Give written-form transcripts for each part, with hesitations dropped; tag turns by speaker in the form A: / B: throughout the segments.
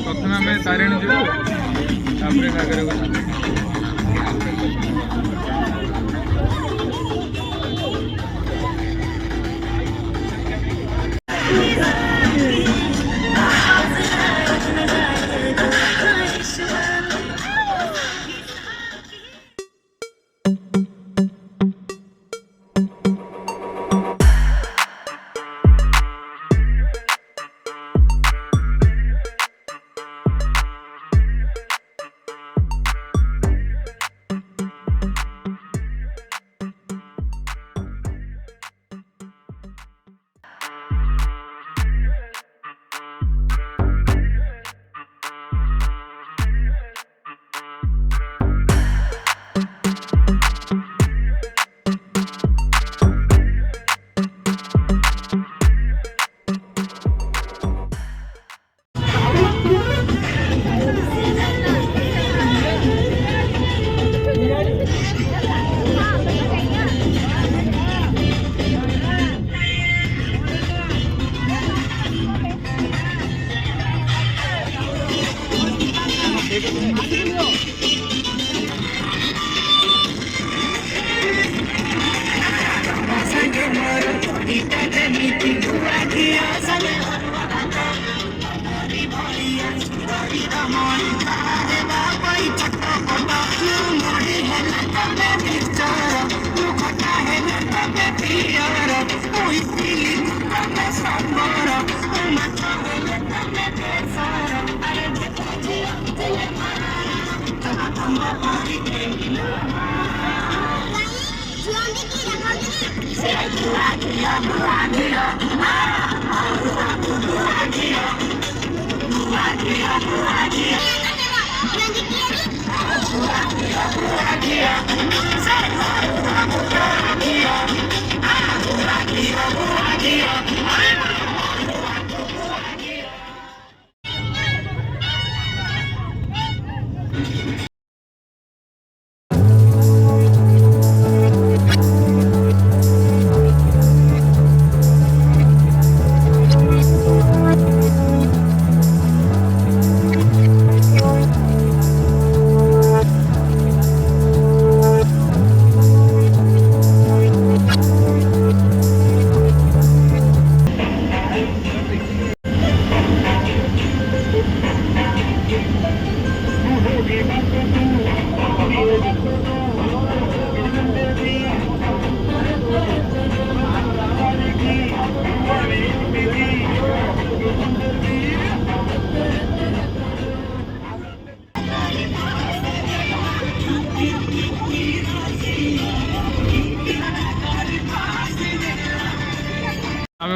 A: प्रथम आम तारिणी जीवु घागर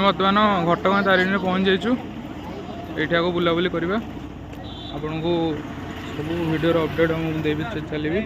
A: बर्तमान घटगाँ तारिणी पहुँच जाइछु। ये बुलाबुली करवा आपन को सब वीडियो अपडेट हम देवी चलिए।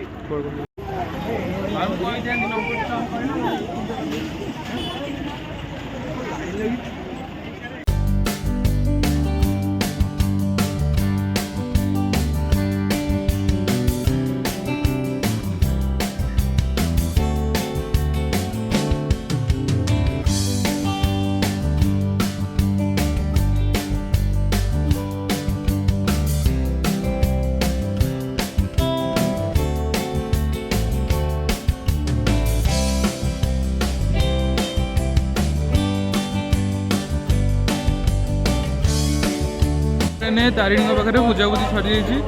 A: तारिणी पाखे पूजा पूजी सरी जाइए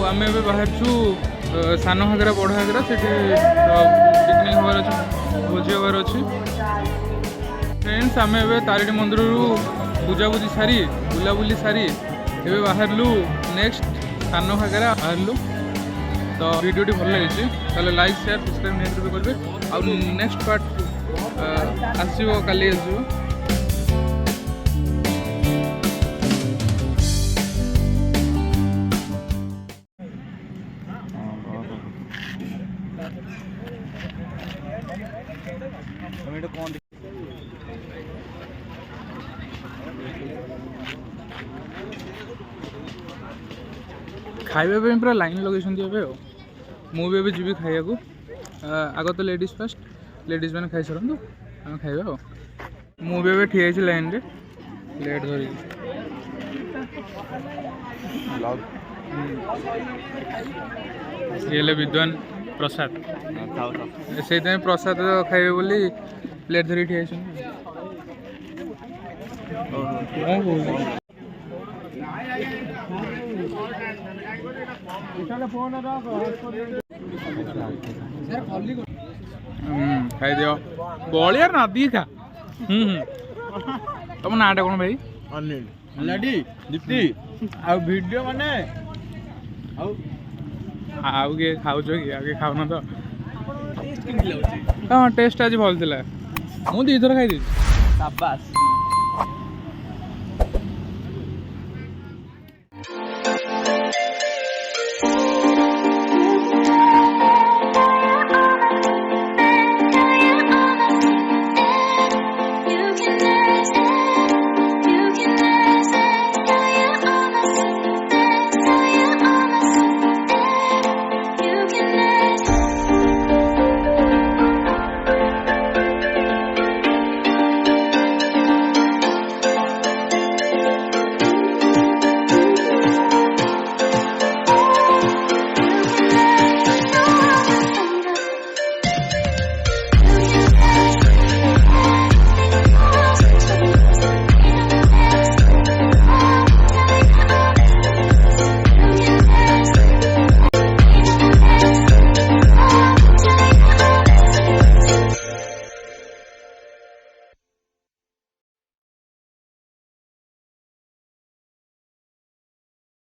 A: आम ए बाहर सान घागरा बड़ घागरा से पिकनिक हबार अच्छे भोजी हबार अच्छे। फ्रेंड्स आम ए तारिणी मंदिर पूजा पूजी सारी बुलाबुली सारी ए बाहरलु नेक्स्ट सान घागरा बाहरलु। तो वीडियो भल लगी ताले लाइक शेयर सब्सक्राइब निश्चित करेंगे। आ नेक्स्ट पार्ट आसो काली आसो। खाइबा पूरा लाइन लगे मुझे जी खाया को आग तो लेडीज फास्ट लेडीज मैंने खाई सारूँ आम खाइबा मुझे ठिया लाइन रे प्लेट धर ये विद्वान प्रसाद से प्रसाद खाइबे बोली प्लेट धरी ठिया खाई दियो बल यार ना दी खा। तुम नाटा कौन भाई दीप्ति वीडियो माने आउ किए खाऊ कि खाऊन तो हाँ टेस्ट आज भल था मुझे 2 थर खाई।